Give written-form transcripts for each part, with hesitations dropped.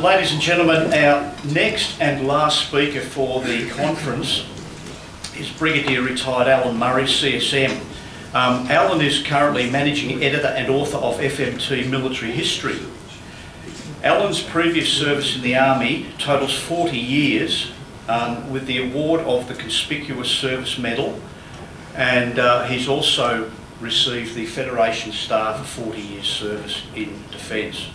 Ladies and gentlemen, our next and last speaker for the conference is Brigadier Retired Alan Murray, CSM. Alan is currently Managing Editor and author of FMT Military History. Alan's previous service in the Army totals 40 years with the award of the Conspicuous Service Medal, and he's also received the Federation Star for 40 years service in Defence.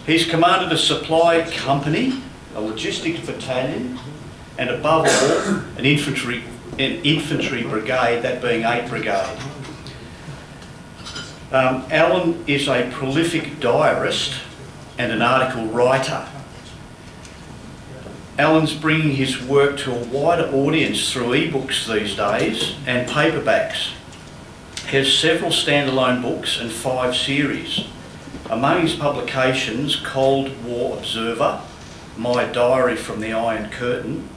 He's commanded a supply company, a logistics battalion, and above all, an infantry brigade, that being 8th Brigade. Alan is a prolific diarist and an article writer. Alan's bringing his work to a wider audience through ebooks these days and paperbacks. He has several standalone books and 5 series. Among his publications, Cold War Observer, My Diary from the Iron Curtain,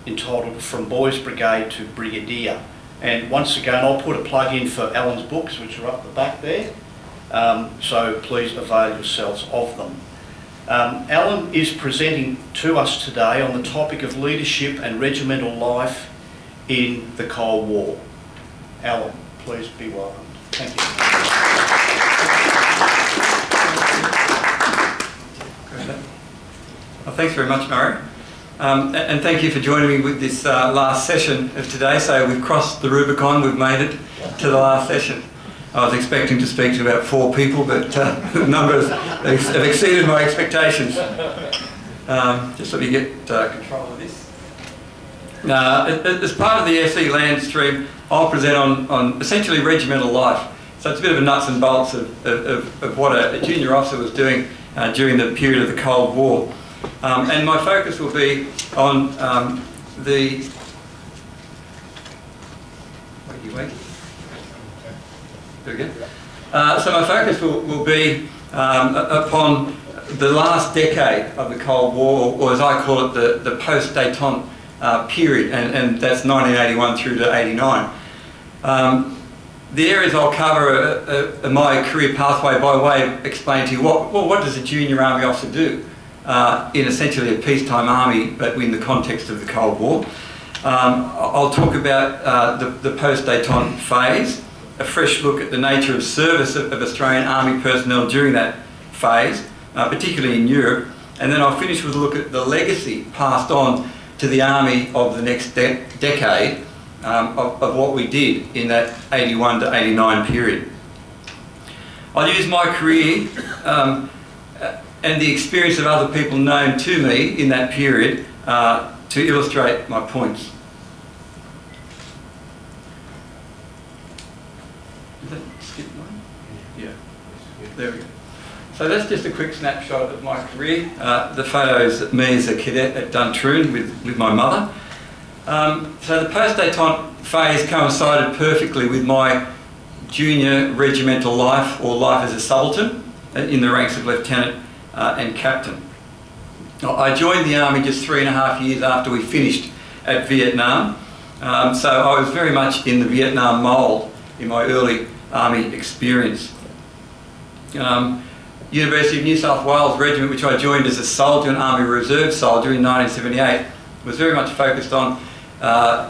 entitled From Boys Brigade to Brigadier. And once again, I'll put a plug in for Alan's books, which are up the back there, so please avail yourselves of them. Alan is presenting to us today on the topic of leadership and regimental life in the Cold War. Alan, please be welcomed. Thank you. Well, thanks very much, Murray. And thank you for joining me with this last session of today. So we've crossed the Rubicon, we've made it to the last session. I was expecting to speak to about 4 people, but the numbers have exceeded my expectations. Just let me get control of this. As part of the SE Land Stream, I'll present on essentially regimental life. So it's a bit of a nuts and bolts of what a junior officer was doing during the period of the Cold War. And my focus will be on the... Wait. There we go. So my focus will be upon the last decade of the Cold War, or as I call it, the post-détente period, and that's 1981 through to 89. The areas I'll cover are my career pathway by way of explaining to you what does a junior army officer do in essentially a peacetime army, but in the context of the Cold War. I'll talk about the post-détente phase, a fresh look at the nature of service of Australian Army personnel during that phase, particularly in Europe, and then I'll finish with a look at the legacy passed on to the Army of the next decade of what we did in that 81 to 89 period. I'll use my career and the experience of other people known to me in that period to illustrate my points. Did that skip one? Yeah. There we go. So that's just a quick snapshot of my career. The photos of me as a cadet at Duntroon with my mother. So the post-détente phase coincided perfectly with my junior regimental life, or life as a subaltern in the ranks of lieutenant and captain. I joined the Army just 3.5 years after we finished at Vietnam, so I was very much in the Vietnam mould in my early Army experience. University of New South Wales Regiment, which I joined as a soldier, an Army Reserve soldier in 1978, was very much focused on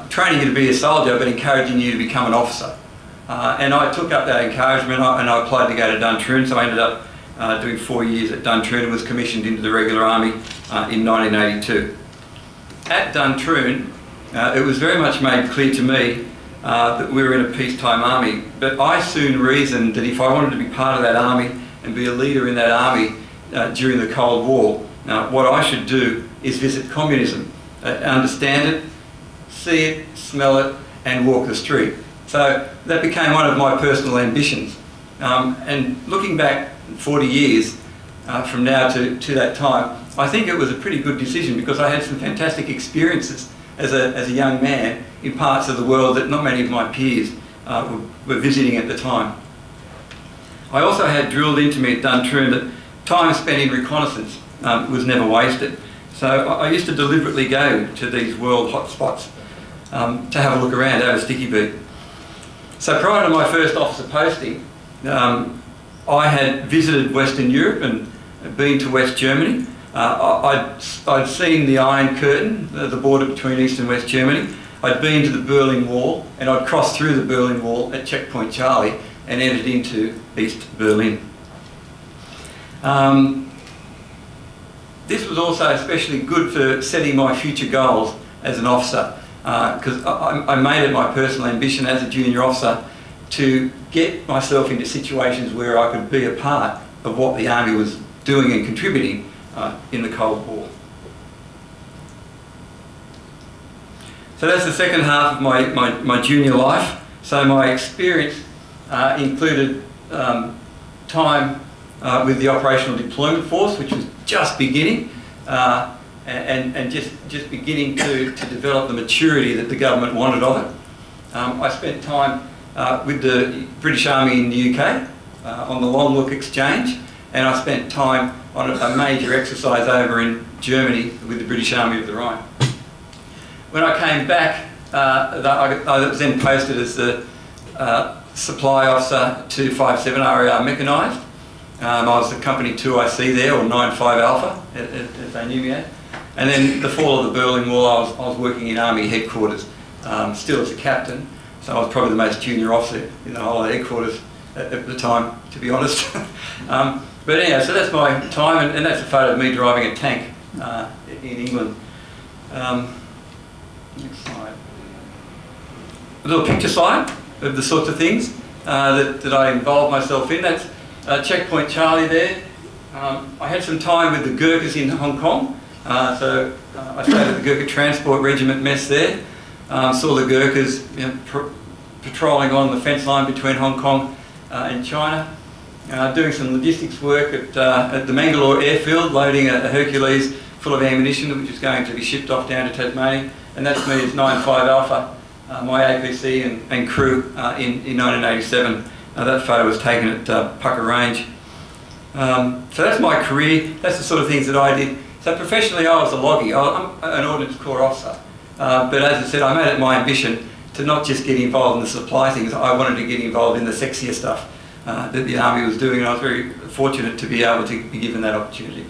training you to be a soldier but encouraging you to become an officer. And I took up that encouragement and I applied to go to Duntroon, so I ended up doing 4 years at Duntroon and was commissioned into the regular army in 1982. At Duntroon, it was very much made clear to me that we were in a peacetime army, but I soon reasoned that if I wanted to be part of that army and be a leader in that army during the Cold War, what I should do is visit communism, understand it, see it, smell it, and walk the street. So that became one of my personal ambitions. And looking back 40 years from now to that time, I think it was a pretty good decision because I had some fantastic experiences as a young man in parts of the world that not many of my peers were visiting at the time. I also had drilled into me at Duntroon that time spent in reconnaissance was never wasted. So I used to deliberately go to these world hotspots to have a look around, have a sticky beat. So prior to my first officer posting, I had visited Western Europe and been to West Germany. I'd seen the Iron Curtain, the border between East and West Germany. I'd been to the Berlin Wall, and I'd crossed through the Berlin Wall at Checkpoint Charlie and entered into East Berlin. This was also especially good for setting my future goals as an officer, because I made it my personal ambition as a junior officer to get myself into situations where I could be a part of what the Army was doing and contributing in the Cold War. So that's the second half of my junior life. So my experience included time with the Operational Deployment Force, which was just beginning, and just beginning to develop the maturity that the government wanted of it. I spent time with the British Army in the UK on the Long Look Exchange, and I spent time on a major exercise over in Germany with the British Army of the Rhine. When I came back, I was then posted as the supply officer to 257 RAR Mechanised. I was the Company 2IC there, or 95 Alpha, as they knew me as. And then the fall of the Berlin Wall, I was working in Army headquarters, still as a captain. So I was probably the most junior officer in the whole of the headquarters at the time, to be honest. But anyhow, so that's my time, and that's a photo of me driving a tank in England. Next slide. A little picture slide of the sorts of things that I involved myself in. That's Checkpoint Charlie there. I had some time with the Gurkhas in Hong Kong. So I stayed at the Gurkha Transport Regiment mess there. Saw the Gurkhas patrolling along the fence line between Hong Kong and China. Doing some logistics work at the Mangalore airfield, loading a Hercules full of ammunition which was going to be shipped off down to Tasmania. And that's me as 95 Alpha, my APC and crew in 1987. That photo was taken at Pucker Range. So that's my career. That's the sort of things that I did. So professionally I was a loggy. I'm an Ordnance Corps officer. But as I said, I made it my ambition to not just get involved in the supply things. I wanted to get involved in the sexier stuff that the Army was doing, and I was very fortunate to be able to be given that opportunity.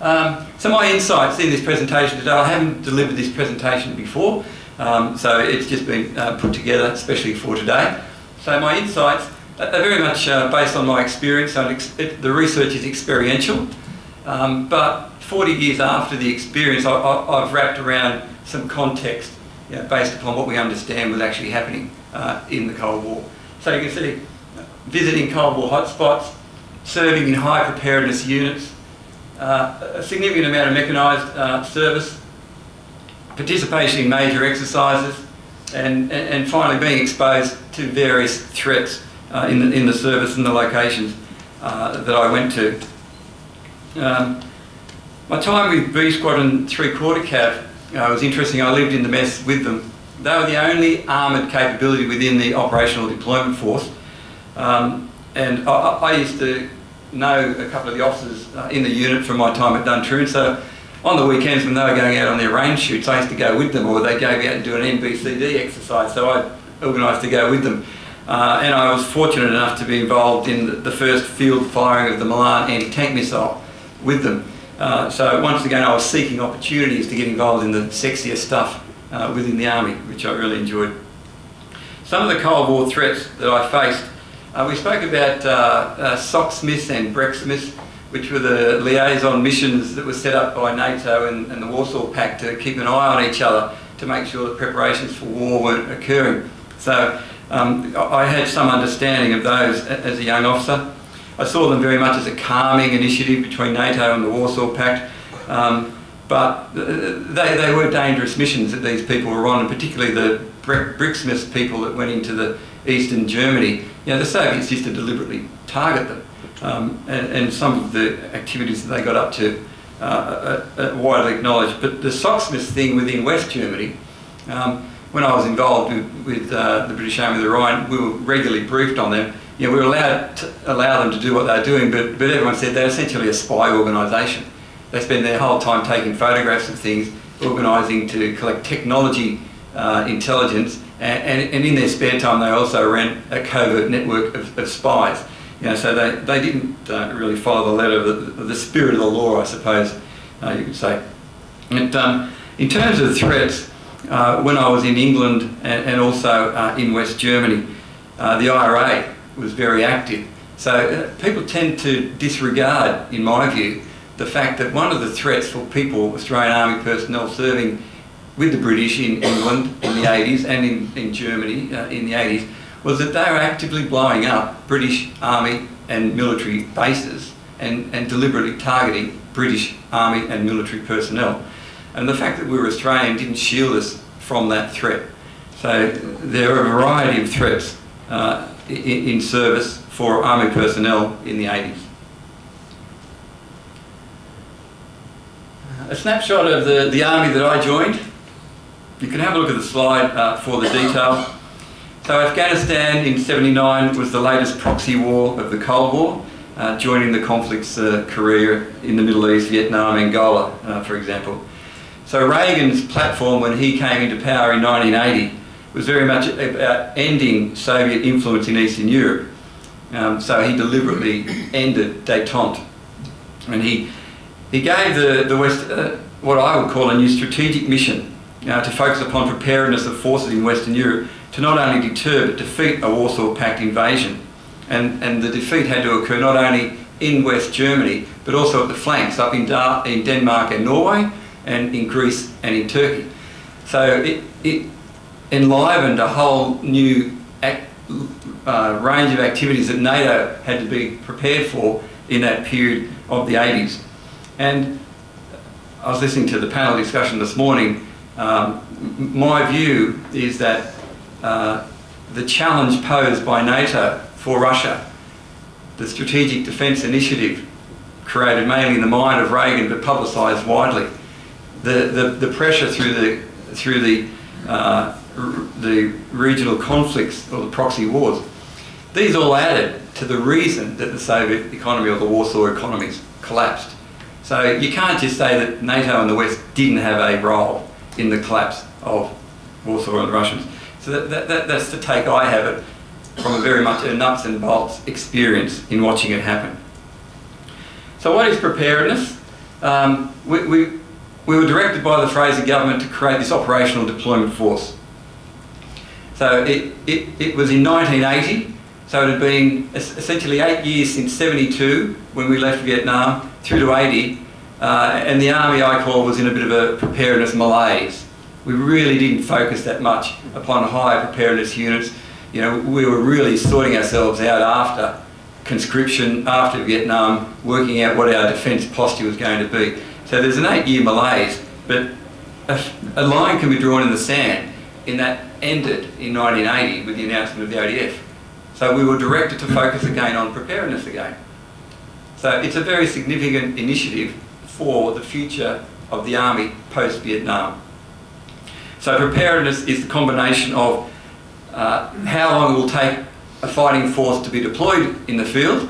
So my insights in this presentation today, I haven't delivered this presentation before, so it's just been put together especially for today. So my insights are very much based on my experience. The research is experiential, but 40 years after the experience, I've wrapped around some context, based upon what we understand was actually happening in the Cold War. So you can see visiting Cold War hotspots, serving in high preparedness units, a significant amount of mechanised service, participation in major exercises, and finally being exposed to various threats in the service and the locations that I went to. My time with B Squadron 3/4 Cav was interesting. I lived in the mess with them. They were the only armoured capability within the Operational Deployment Force, and I used to know a couple of the officers in the unit from my time at Duntroon. So on the weekends when they were going out on their range shoots, I used to go with them, or they'd go out and do an NBCD exercise, so I organised to go with them. And I was fortunate enough to be involved in the first field firing of the Milan anti-tank missile with them. So once again I was seeking opportunities to get involved in the sexier stuff within the Army, which I really enjoyed. Some of the Cold War threats that I faced, we spoke about SOC Smiths and Breck Smiths, which were the liaison missions that were set up by NATO and the Warsaw Pact to keep an eye on each other to make sure that preparations for war weren't occurring. So I had some understanding of those as a young officer. I saw them very much as a calming initiative between NATO and the Warsaw Pact, but they were dangerous missions that these people were on, and particularly the Breck Smiths people that went into the Eastern Germany. The Soviets used to deliberately target them, and some of the activities that they got up to are widely acknowledged. But the SOC Smiths thing within West Germany, when I was involved with the British Army of the Rhine, we were regularly briefed on them. We were allowed to allow them to do what they were doing, but everyone said they're essentially a spy organisation. They spend their whole time taking photographs of things, organising to collect technology intelligence, And in their spare time, they also ran a covert network of spies. So they didn't really follow the letter of the spirit of the law, I suppose you could say. And in terms of threats, when I was in England and also in West Germany, the IRA was very active. So people tend to disregard, in my view, the fact that one of the threats for people, Australian Army personnel serving with the British in England in the 80s and in Germany in the 80s, was that they were actively blowing up British Army and military bases and deliberately targeting British Army and military personnel. And the fact that we were Australian didn't shield us from that threat. So there are a variety of threats in service for Army personnel in the 80s. A snapshot of the Army that I joined. You can have a look at the slide for the details. So Afghanistan in '79 was the latest proxy war of the Cold War, joining the conflicts Korea in the Middle East, Vietnam, Angola, for example. So Reagan's platform when he came into power in 1980 was very much about ending Soviet influence in Eastern Europe. So he deliberately ended détente. And he gave the West what I would call a new strategic mission to focus upon preparedness of forces in Western Europe to not only deter but defeat a Warsaw Pact invasion. And the defeat had to occur not only in West Germany but also at the flanks up in Denmark and Norway and in Greece and in Turkey. So it enlivened a whole new range of activities that NATO had to be prepared for in that period of the 80s. And I was listening to the panel discussion this morning. My view is that the challenge posed by NATO for Russia, the Strategic Defence Initiative, created mainly in the mind of Reagan but publicised widely, the pressure through the regional conflicts or the proxy wars, these all added to the reason that the Soviet economy or the Warsaw economies collapsed. So you can't just say that NATO and the West didn't have a role in the collapse of Warsaw and the Russians. So that's the take I have it from a very much a nuts and bolts experience in watching it happen. So what is preparedness? We were directed by the Fraser government to create this operational deployment force. So it was in 1980, so it had been essentially 8 years since 72 when we left Vietnam through to 80, and the Army, I call, was in a bit of a preparedness malaise. We really didn't focus that much upon higher preparedness units. We were really sorting ourselves out after conscription, after Vietnam, working out what our defence posture was going to be. So there's an 8-year malaise, but a line can be drawn in the sand, and that ended in 1980 with the announcement of the ODF. So we were directed to focus again on preparedness again. So it's a very significant initiative for the future of the Army post-Vietnam. So preparedness is the combination of how long it will take a fighting force to be deployed in the field,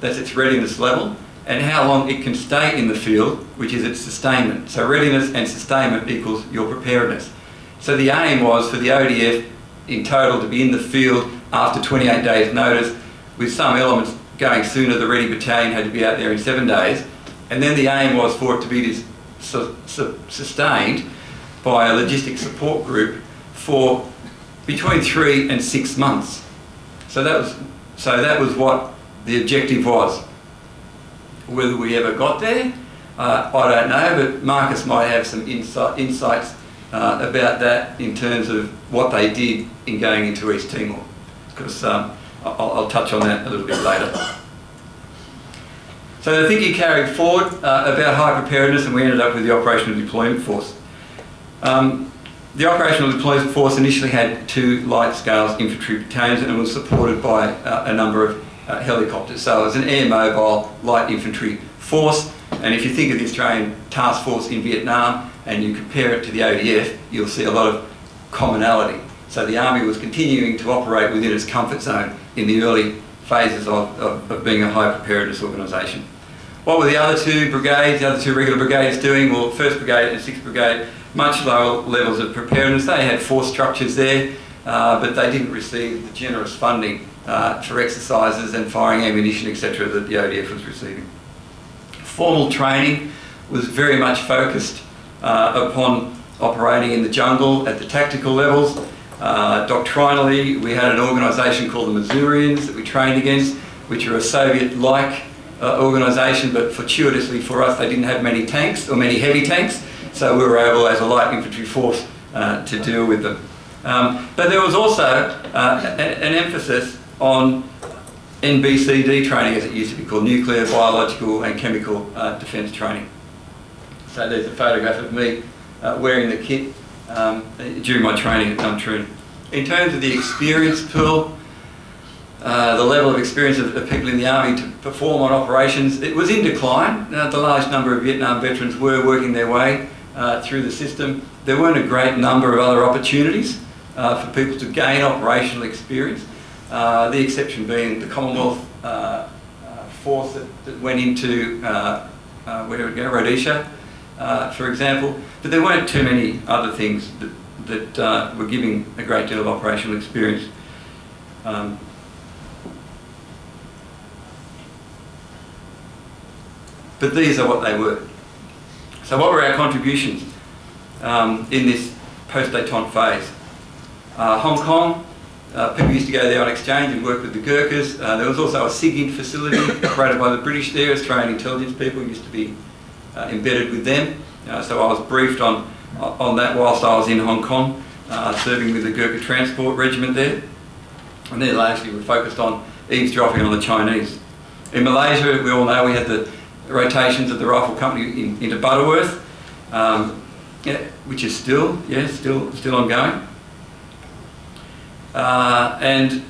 that's its readiness level, and how long it can stay in the field, which is its sustainment. So readiness and sustainment equals your preparedness. So the aim was for the ODF in total to be in the field after 28 days notice, with some elements going sooner. The Ready Battalion had to be out there in 7 days. And then the aim was for it to be sustained by a logistics support group for between 3 and 6 months. So that was what the objective was. Whether we ever got there, I don't know, but Marcus might have some insights about that in terms of what they did in going into East Timor, because I'll touch on that a little bit later. So the thinking carried forward about high preparedness, and we ended up with the Operational Deployment Force. The Operational Deployment Force initially had 2 light-scale infantry battalions and it was supported by a number of helicopters. So it was an air-mobile light infantry force, and if you think of the Australian Task Force in Vietnam and you compare it to the ODF, you'll see a lot of commonality. So the Army was continuing to operate within its comfort zone in the early phases of being a high preparedness organisation. What were the other 2 brigades, the other 2 regular brigades doing? Well, 1st Brigade and 6th Brigade, much lower levels of preparedness. They had force structures there. but they didn't receive the generous funding for exercises and firing ammunition, etc., that the ODF was receiving. Formal training was very much focused upon operating in the jungle at the tactical levels. Doctrinally, we had an organisation called the Missourians that we trained against, which are a Soviet-like organisation, but fortuitously for us, they didn't have many tanks or many heavy tanks, so we were able, as a light infantry force, to deal with them. But there was also an emphasis on NBCD training, as it used to be called, nuclear, biological and chemical defence training. So there's a photograph of me wearing the kit during my training at Duntroon. In terms of the experience pool, the level of experience of people in the Army to perform on operations, it was in decline. The large number of Vietnam veterans were working their way through the system. There weren't a great number of other opportunities for people to gain operational experience. The exception being the Commonwealth force that went into, where did it go, Rhodesia, for example. But there weren't too many other things that were giving a great deal of operational experience. But these are what they were. So what were our contributions in this post-détente phase? Hong Kong, people used to go there on exchange and work with the Gurkhas. There was also a SIGINT facility operated by the British there. Australian intelligence people used to be embedded with them. So I was briefed on that whilst I was in Hong Kong, serving with the Gurkha Transport Regiment there. And there largely we focused on eavesdropping on the Chinese. In Malaysia, we all know we had the rotations of the Rifle Company into Butterworth, which is still ongoing. And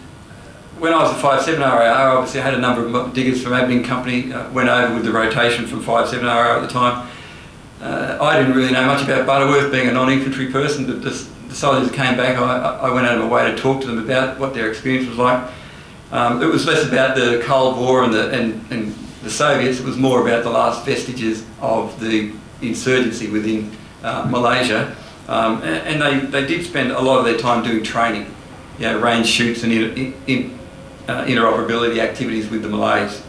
when I was at 57 RAR, obviously I had a number of diggers from Aberdeen Company, went over with the rotation from 57 RAR at the time. I didn't really know much about Butterworth, being a non-infantry person, but the soldiers came back, I went out of my way to talk to them about what their experience was like. It was less about the Cold War and the Soviets, it was more about the last vestiges of the insurgency within Malaysia. And they did spend a lot of their time doing training, range shoots and interoperability activities with the Malays.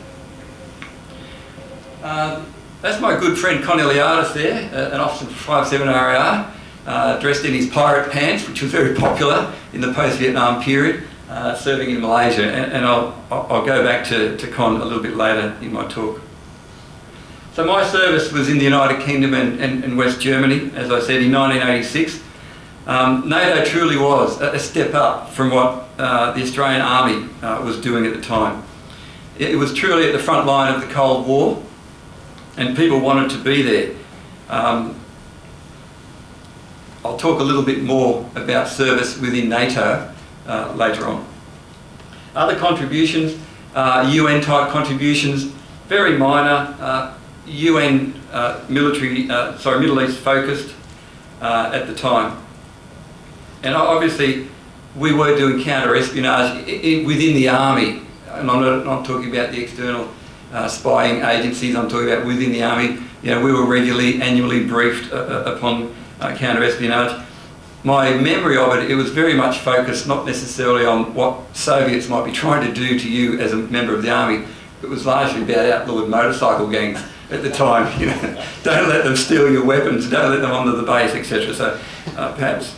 That's my good friend Corneliadis there, an officer from 57 RAR, dressed in his pirate pants, which was very popular in the post-Vietnam period, serving in Malaysia. And I'll go back to Con a little bit later in my talk. So my service was in the United Kingdom and West Germany, as I said, in 1986. NATO truly was a step up from what the Australian Army was doing at the time. It was truly at the front line of the Cold War, and people wanted to be there. I'll talk a little bit more about service within NATO later on. Other contributions, UN type contributions, very minor, UN Middle East focused at the time. And obviously we were doing counter-espionage within the Army, and I'm not talking about the external spying agencies, I'm talking about within the Army. We were regularly, annually briefed upon counter-espionage. My memory of it was very much focused not necessarily on what Soviets might be trying to do to you as a member of the Army. It was largely about outlawed motorcycle gangs at the time. Don't let them steal your weapons, don't let them onto the base, etc. So perhaps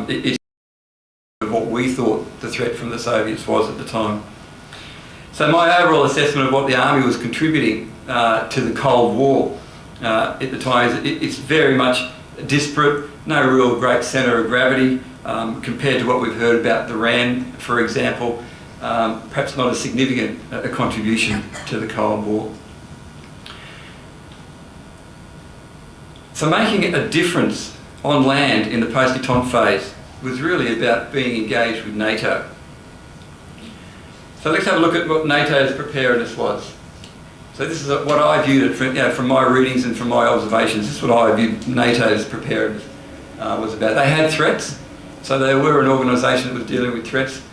it's what we thought the threat from the Soviets was at the time. So my overall assessment of what the Army was contributing to the Cold War at the time is it's very much disparate, no real great centre of gravity compared to what we've heard about the RAN, for example. Perhaps not a significant contribution to the Cold War. So making a difference on land in the post-détente phase was really about being engaged with NATO. So let's have a look at what NATO's preparedness was. So this is what I viewed it from my readings and from my observations. This is what I viewed NATO's preparedness was about. They had threats, so they were an organisation that was dealing with threats.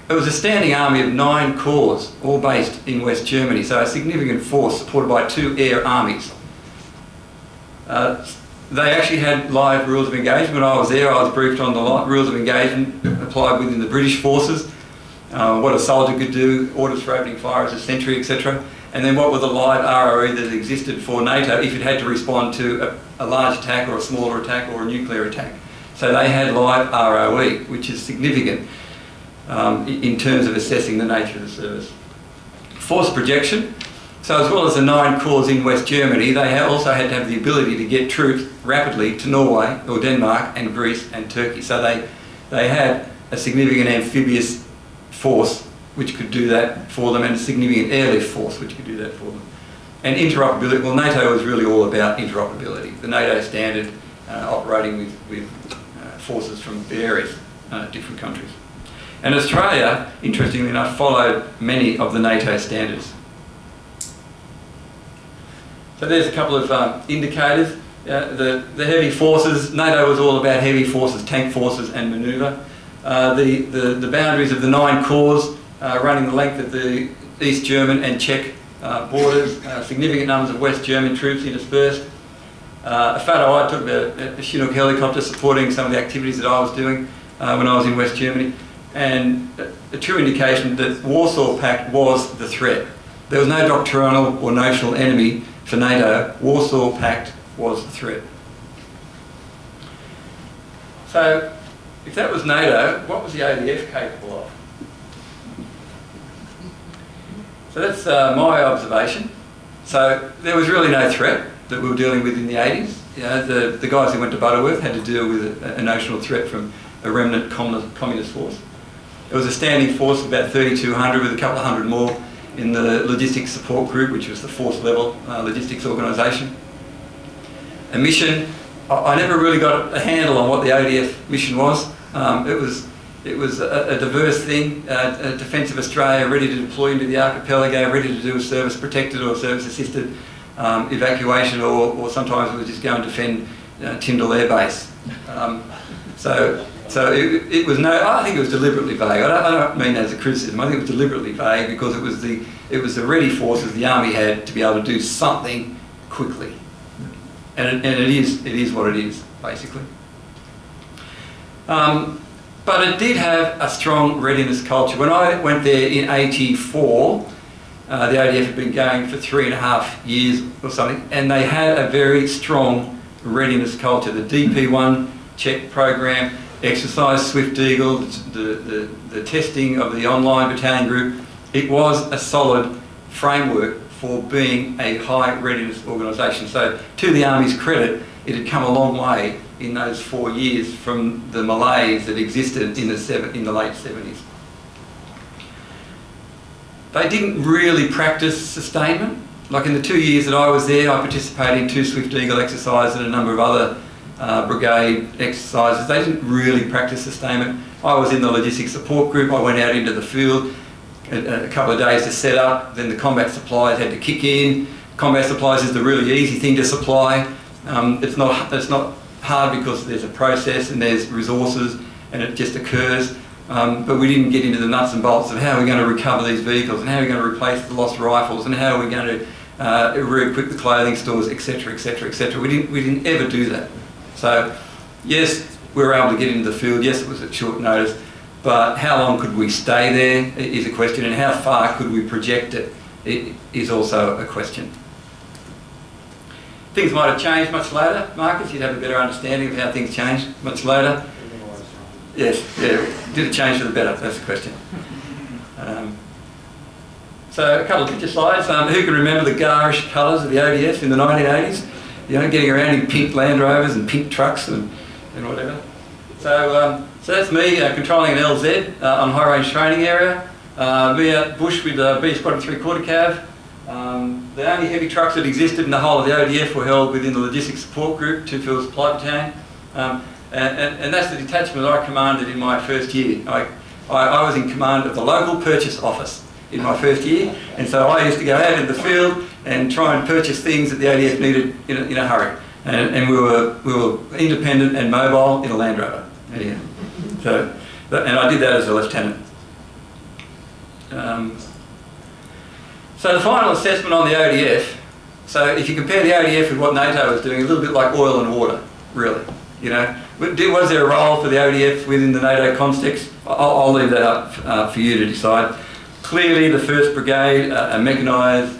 It was a standing army of 9 corps, all based in West Germany, so a significant force supported by 2 air armies. they actually had live rules of engagement. When I was there, I was briefed on the rules of engagement applied within the British forces, what a soldier could do, orders for opening fire as a sentry, etc. And then what were the live ROE that existed for NATO if it had to respond to a large attack or a smaller attack or a nuclear attack. So they had live ROE, which is significant in terms of assessing the nature of the service. Force projection. So as well as the 9 corps in West Germany, they also had to have the ability to get troops rapidly to Norway or Denmark and Greece and Turkey. So they had a significant amphibious force which could do that for them, and a significant airlift force which could do that for them. And interoperability, well, NATO was really all about interoperability. The NATO standard operating with forces from various different countries. And Australia, interestingly enough, followed many of the NATO standards. So there's a couple of indicators. The heavy forces, NATO was all about heavy forces, tank forces and manoeuvre. The boundaries of the 9 corps running the length of the East German and Czech borders, significant numbers of West German troops interspersed. A photo I took of a Chinook helicopter supporting some of the activities that I was doing when I was in West Germany, and a true indication that Warsaw Pact was the threat. There was no doctrinal or notional enemy for NATO. Warsaw Pact was the threat. So, if that was NATO, what was the ADF capable of? So that's my observation. So there was really no threat that we were dealing with in the 80s. You know, the guys who went to Butterworth had to deal with a notional threat from a remnant communist force. It was a standing force of about 3,200 with a couple of hundred more in the logistics support group, which was the force level logistics organisation. A mission, I never really got a handle on what the ADF mission was. It was a diverse thing, a Defence of Australia ready to deploy into the archipelago, ready to do a service protected or service assisted evacuation, or sometimes we would just go and defend Tyndall Air Base. So it was I think it was deliberately vague. I don't mean that as a criticism. I think it was deliberately vague because it was the ready forces the army had to be able to do something quickly, and it is what it is basically. But it did have a strong readiness culture. When I went there in '84, the ADF had been going for 3.5 years or something, and they had a very strong readiness culture. The DP1 check program, exercise Swift Eagle, the testing of the online battalion group, it was a solid framework for being a high readiness organisation. So to the Army's credit, it had come a long way in those 4 years from the malaise that existed in the late 70s. They didn't really practice sustainment. Like in the 2 years that I was there, I participated in 2 Swift Eagle exercises and a number of other brigade exercises. They didn't really practice sustainment. I was in the logistics support group. I went out into the field a couple of days to set up. Then the combat supplies had to kick in. Combat supplies is the really easy thing to supply. It's not hard because there's a process and there's resources and it just occurs. But we didn't get into the nuts and bolts of how we're going to recover these vehicles and how we're going to replace the lost rifles and how we're going to re-equip the clothing stores, etc., etc., etc. We didn't ever do that. So, yes, we were able to get into the field. Yes, it was at short notice. But how long could we stay there is a question, and how far could we project it is also a question. Things might have changed much later, Marcus. You'd have a better understanding of how things changed much later. Yes, yeah. Did it change for the better? That's the question. So a couple of picture slides. Who can remember the garish colours of the ODF in the 1980s? You know, getting around in pink Land Rovers and pink trucks and whatever. So that's me controlling an LZ on high range training area. Me out bush with B Squadron 3/4 Cav. The only heavy trucks that existed in the whole of the ODF were held within the logistics support group, 2 Field Supply Battalion. And that's the detachment that I commanded in my first year. I was in command of the local purchase office in my first year, and so I used to go out into the field and try and purchase things that the ODF needed in a hurry. And we were independent and mobile in a Land Rover. Yeah. And I did that as a lieutenant. So the final assessment on the ODF. So if you compare the ODF with what NATO was doing, a little bit like oil and water, really. You know, was there a role for the ODF within the NATO context? I'll leave that up for you to decide. Clearly, the 1st Brigade, a mechanised,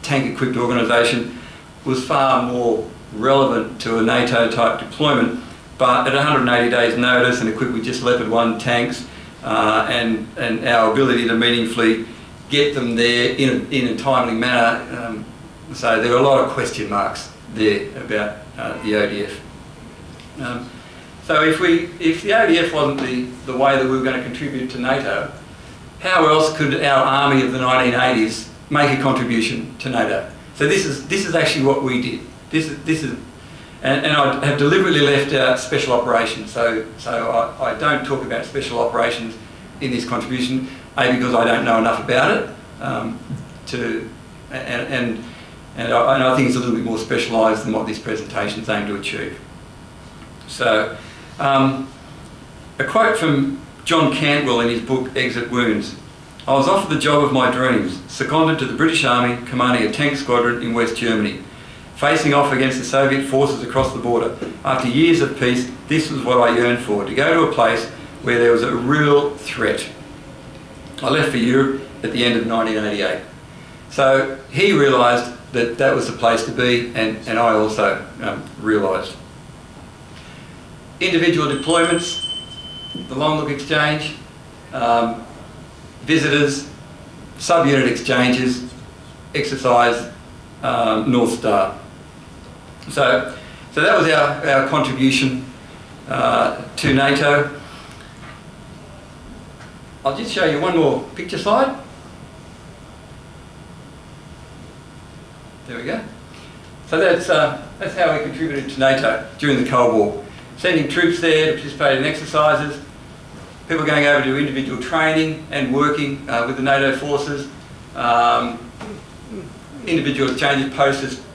tank-equipped organisation, was far more relevant to a NATO-type deployment. But at 180 days' notice, and equipped with just Leopard 1 tanks, and our ability to meaningfully get them there in a timely manner, so there are a lot of question marks there about the ODF. So if the ODF wasn't the way that we were going to contribute to NATO, how else could our army of the 1980s make a contribution to NATO? So this is actually what we did. This is, and I have deliberately left out special operations. So I don't talk about special operations in this contribution, because I don't know enough about it, and I think it's a little bit more specialised than what this presentation is aimed to achieve. So, a quote from John Cantwell in his book Exit Wounds. I was offered the job of my dreams, seconded to the British Army, commanding a tank squadron in West Germany, facing off against the Soviet forces across the border. After years of peace, this was what I yearned for, to go to a place where there was a real threat. I left for Europe at the end of 1988. So he realised that that was the place to be, and I also realised. Individual deployments, the Long Look Exchange, visitors, sub-unit exchanges, exercise, North Star. So that was our contribution to NATO. I'll just show you one more picture slide. There we go. So that's how we contributed to NATO during the Cold War. Sending troops there to participate in exercises, people going over to do individual training and working with the NATO forces, individual exchanges,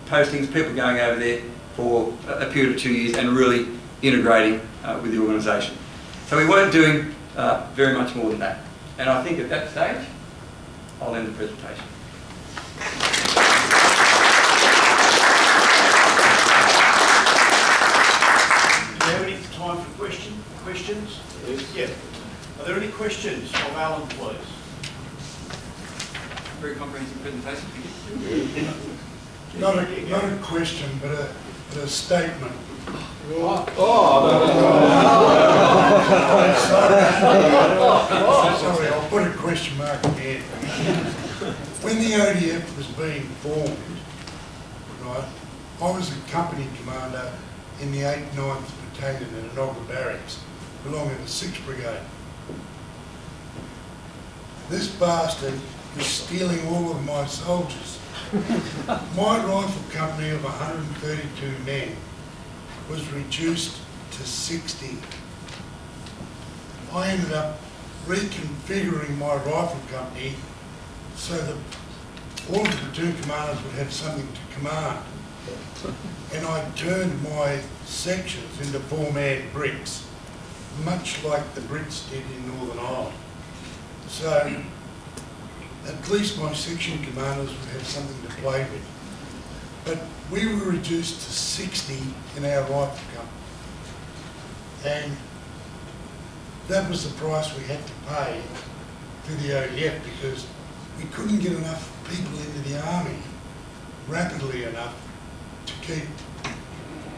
postings, people going over there for a period of 2 years and really integrating with the organisation. So we weren't doing very much more than that. And I think at that stage, I'll end the presentation. Do you have any time for questions? Yes. Yeah. Are there any questions of Alan, please? Very comprehensive presentation, thank you. Not a question, but a statement. Sorry, I'll put a question mark again. When the ODF was being formed, right, I was a company commander in the 8th 9th Battalion at Enoggera Barracks, belonging to the 6th Brigade. This bastard was stealing all of my soldiers. My rifle company of 132 men was reduced to 60. I ended up reconfiguring my rifle company so that all of the platoon commanders would have something to command. And I turned my sections into 4-man bricks, much like the Brits did in Northern Ireland. So at least my section commanders would have something to play with. But we were reduced to 60 in our rifle company. And that was the price we had to pay to the ODF, because we couldn't get enough people into the army rapidly enough to keep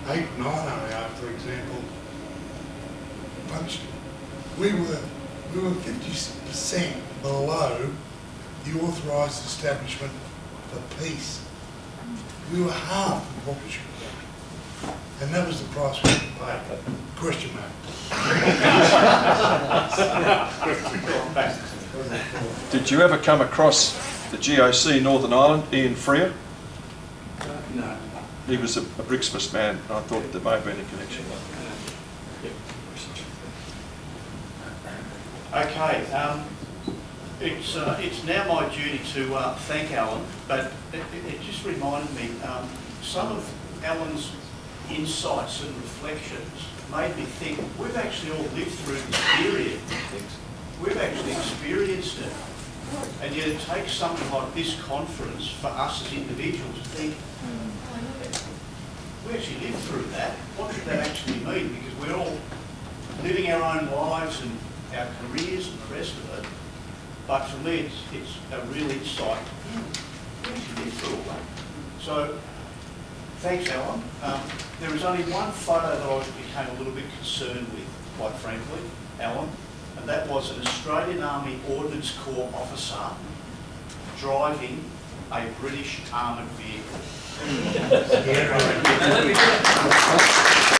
8 and 9 RAR, for example, functioning. We were 50% below the authorised establishment for peace. We were half of what we should have done. And that was the price we had to pay. Question mark. Did you ever come across the GOC Northern Ireland, Ian Freer? No. He was a Brixmas man. I thought there may have been a connection. Okay, it's now my duty to thank Alan, but it just reminded me, some of Alan's insights and reflections made me think we've actually all lived through this period. We've actually experienced it. And yet it takes something like this conference for us as individuals to think, we actually lived through that. What did that actually mean? Because we're all living our own lives and our careers and the rest of it. But for me, it's a real insight. We actually lived through all that. So, thanks, Alan. There is only one photo that I became a little bit concerned with, quite frankly, Alan, and that was an Australian Army Ordnance Corps officer driving a British armoured vehicle.